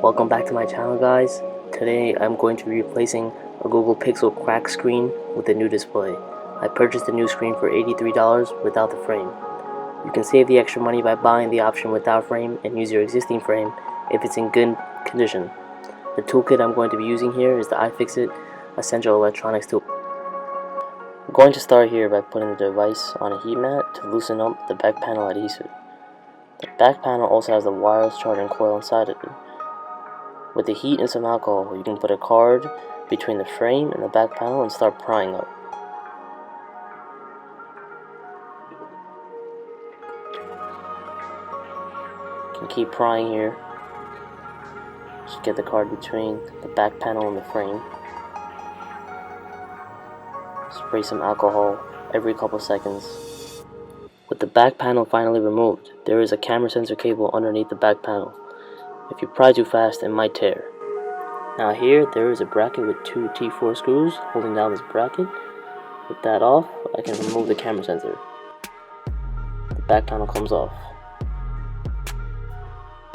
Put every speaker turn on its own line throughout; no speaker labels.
Welcome back to my channel, guys. Today I'm going to be replacing a Google Pixel cracked screen with a new display. I purchased a new screen for $83 without the frame. You can save the extra money by buying the option without frame and use your existing frame if it's in good condition. The toolkit I'm going to be using here is the iFixit Essential Electronics Toolkit. I'm going to start here by putting the device on a heat mat to loosen up the back panel adhesive. The back panel also has the wireless charging coil inside of it. With the heat and some alcohol, you can put a card between the frame and the back panel and start prying up. You can keep prying here. Just get the card between the back panel and the frame. Spray some alcohol every couple seconds. With the back panel finally removed, there is a camera sensor cable underneath the back panel. If you pry too fast, it might tear. Now here, there is a bracket with two T4 screws holding down this bracket. With that off, I can remove the camera sensor. The back panel comes off.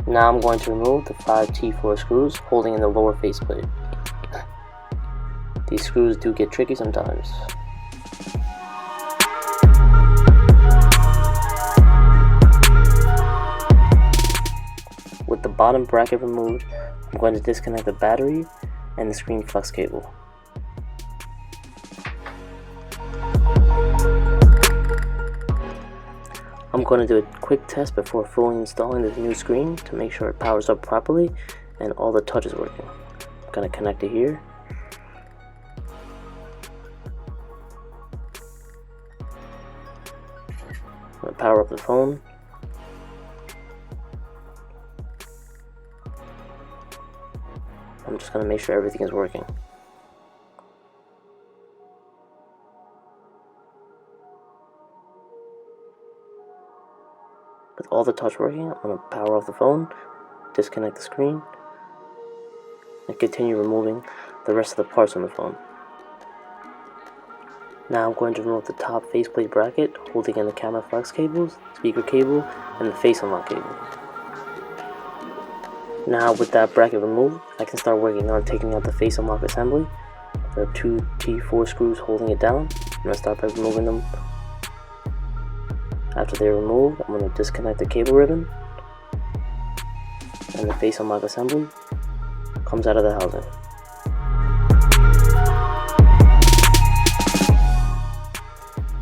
Now I'm going to remove the 5 T4 screws holding in the lower faceplate. These screws do get tricky sometimes. With the bottom bracket removed, I'm going to disconnect the battery and the screen flex cable. I'm going to do a quick test before fully installing this new screen to make sure it powers up properly and all the touch is working. I'm going to connect it here. I'm going to power up the phone. I'm just going to make sure everything is working. With all the touch working, I'm going to power off the phone, disconnect the screen, and continue removing the rest of the parts on the phone. Now I'm going to remove the top faceplate bracket holding in the camera flex cables, speaker cable, and the face unlock cable. Now with that bracket removed, I can start working on taking out the face unlock assembly. There are 2 T4 screws holding it down. I'm going to start by removing them. After they're removed, I'm going to disconnect the cable ribbon, and the face unlock assembly comes out of the housing.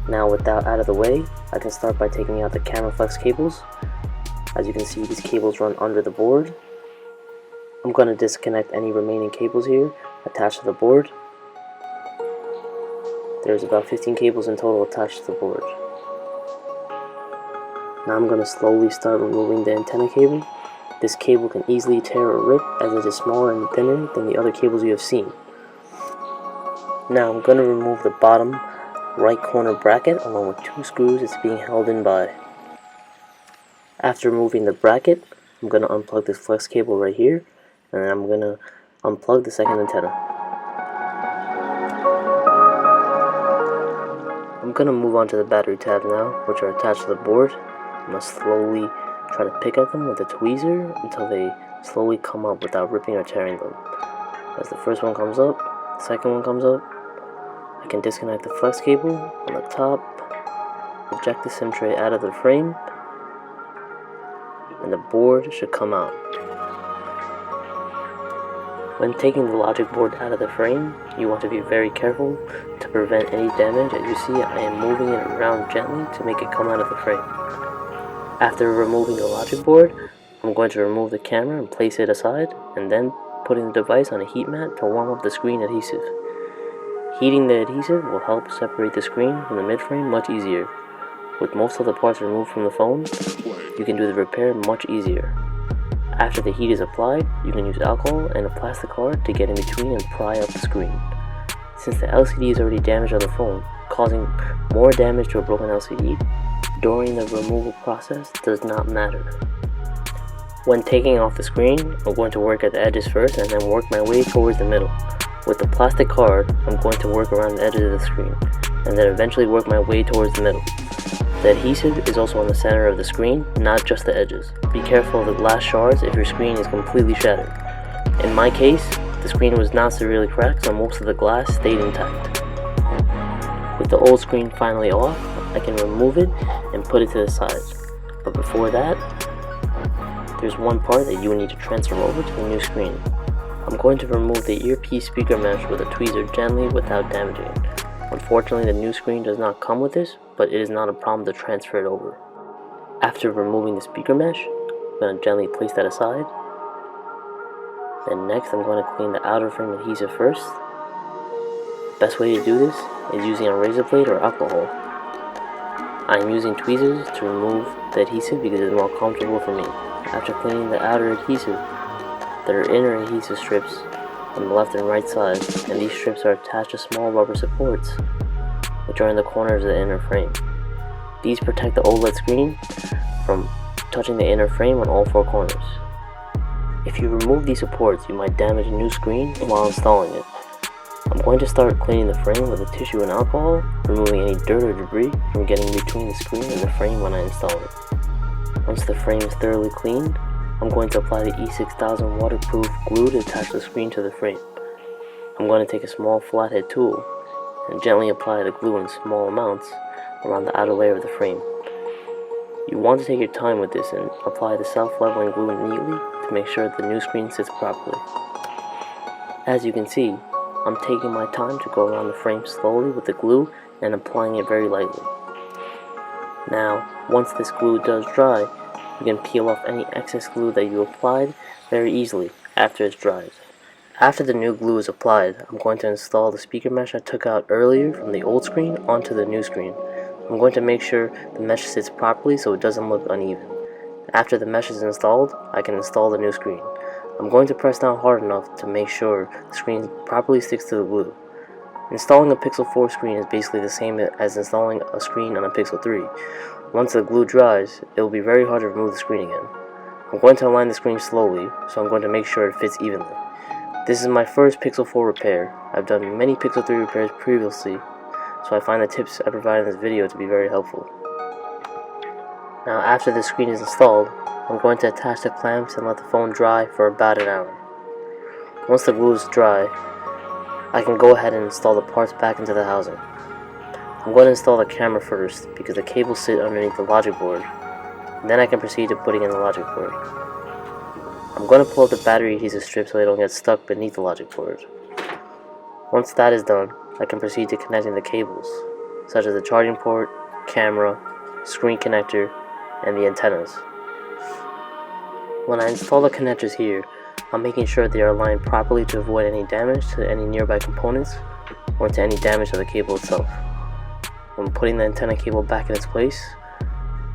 Now with that out of the way, I can start by taking out the camera flex cables. As you can see, these cables run under the board. I'm going to disconnect any remaining cables here attached to the board. There's about 15 cables in total attached to the board. Now I'm going to slowly start removing the antenna cable. This cable can easily tear or rip as it is smaller and thinner than the other cables you have seen. Now I'm going to remove the bottom right corner bracket along with 2 screws it's being held in by. After removing the bracket, I'm going to unplug this flex cable right here, and then I'm going to unplug the second antenna. I'm going to move on to the battery tabs now, which are attached to the board. I'm going to slowly try to pick at them with a tweezer until they slowly come up without ripping or tearing them. As the first one comes up, the second one comes up, I can disconnect the flex cable on the top, eject the SIM tray out of the frame, and the board should come out. When taking the logic board out of the frame, you want to be very careful to prevent any damage. As you see, I am moving it around gently to make it come out of the frame. After removing the logic board, I'm going to remove the camera and place it aside, and then putting the device on a heat mat to warm up the screen adhesive. Heating the adhesive will help separate the screen from the mid-frame much easier. With most of the parts removed from the phone, you can do the repair much easier. After the heat is applied, you can use alcohol and a plastic card to get in between and pry up the screen. Since the LCD is already damaged on the phone, causing more damage to a broken LCD during the removal process does not matter. When taking off the screen, I'm going to work at the edges first and then work my way towards the middle. With the plastic card, I'm going to work around the edges of the screen, and then eventually work my way towards the middle. The adhesive is also on the center of the screen, not just the edges. Be careful of the glass shards if your screen is completely shattered. In my case, the screen was not severely cracked, so most of the glass stayed intact. With the old screen finally off, I can remove it and put it to the side. But before that, there's one part that you will need to transfer over to the new screen. I'm going to remove the earpiece speaker mesh with a tweezer gently without damaging it. Unfortunately, the new screen does not come with this, but it is not a problem to transfer it over. After removing the speaker mesh, I'm going to gently place that aside. Then next, I'm going to clean the outer frame adhesive first. The best way to do this is using a razor blade or alcohol. I'm using tweezers to remove the adhesive because it is more comfortable for me. After cleaning the outer adhesive, there are inner adhesive strips on the left and right side, and these strips are attached to small rubber supports, which are in the corners of the inner frame. These protect the OLED screen from touching the inner frame on all four corners. If you remove these supports, you might damage a new screen while installing it. I'm going to start cleaning the frame with a tissue and alcohol, removing any dirt or debris from getting between the screen and the frame when I install it. Once the frame is thoroughly cleaned, I'm going to apply the E6000 waterproof glue to attach the screen to the frame. I'm going to take a small flathead tool and gently apply the glue in small amounts around the outer layer of the frame. You want to take your time with this and apply the self-leveling glue neatly to make sure the new screen sits properly. As you can see, I'm taking my time to go around the frame slowly with the glue and applying it very lightly. Now, once this glue does dry, you can peel off any excess glue that you applied very easily after it's dried. After the new glue is applied, I'm going to install the speaker mesh I took out earlier from the old screen onto the new screen. I'm going to make sure the mesh sits properly so it doesn't look uneven. After the mesh is installed, I can install the new screen. I'm going to press down hard enough to make sure the screen properly sticks to the glue. Installing a Pixel 4 screen is basically the same as installing a screen on a Pixel 3. Once the glue dries, it will be very hard to remove the screen again. I'm going to align the screen slowly, so I'm going to make sure it fits evenly. This is my first Pixel 4 repair. I've done many Pixel 3 repairs previously, so I find the tips I provide in this video to be very helpful. Now after the screen is installed, I'm going to attach the clamps and let the phone dry for about an hour. Once the glue is dry, I can go ahead and install the parts back into the housing. I'm going to install the camera first because the cables sit underneath the logic board, and then I can proceed to putting in the logic board. I'm going to pull out the battery adhesive strip so they don't get stuck beneath the logic board. Once that is done, I can proceed to connecting the cables, such as the charging port, camera, screen connector, and the antennas. When I install the connectors here, I'm making sure they are aligned properly to avoid any damage to any nearby components or to any damage to the cable itself. When putting the antenna cable back in its place,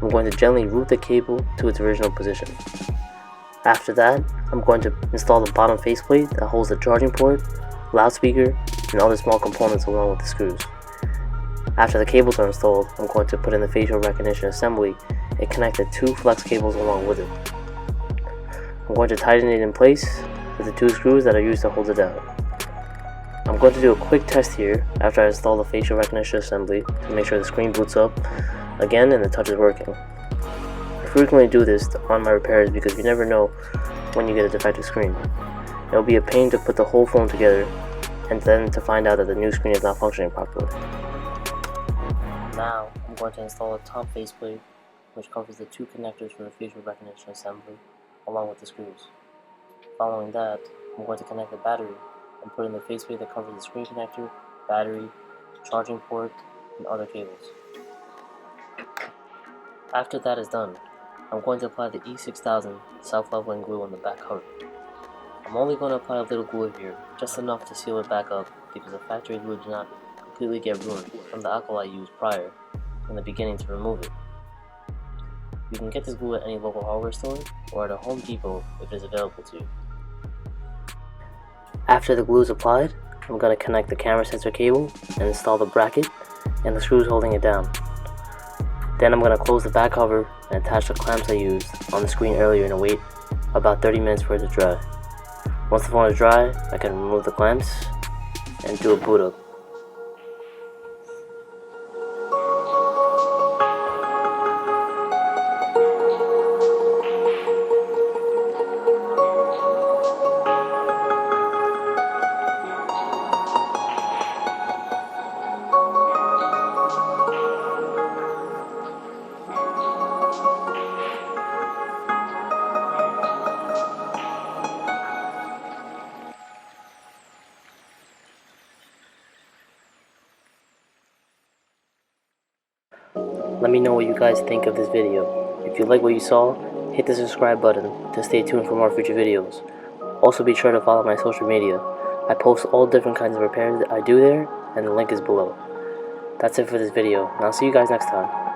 I'm going to gently route the cable to its original position. After that, I'm going to install the bottom faceplate that holds the charging port, loudspeaker, and other small components along with the screws. After the cables are installed, I'm going to put in the facial recognition assembly and connect the two flex cables along with it. I'm going to tighten it in place with the two screws that are used to hold it down. I'm going to do a quick test here after I install the facial recognition assembly to make sure the screen boots up again and the touch is working. I frequently do this on my repairs because you never know when you get a defective screen. It will be a pain to put the whole phone together and then to find out that the new screen is not functioning properly. Now I'm going to install a top faceplate which covers the two connectors for the facial recognition assembly along with the screws. Following that, I'm going to connect the battery and put in the faceplate that covers the screen connector, battery, charging port, and other cables. After that is done, I'm going to apply the E6000 self-leveling glue on the back cover. I'm only going to apply a little glue here, just enough to seal it back up because the factory glue did not completely get ruined from the alcohol I used prior in the beginning to remove it. You can get this glue at any local hardware store or at a Home Depot if it is available to you. After the glue is applied, I'm going to connect the camera sensor cable and install the bracket and the screws holding it down. Then I'm going to close the back cover and attach the clamps I used on the screen earlier and wait about 30 minutes for it to dry. Once the phone is dry, I can remove the clamps and do a boot up. Let me know what you guys think of this video. If you like what you saw, hit the subscribe button to stay tuned for more future videos. Also be sure to follow my social media. I post all different kinds of repairs that I do there, and the link is below. That's it for this video, and I'll see you guys next time.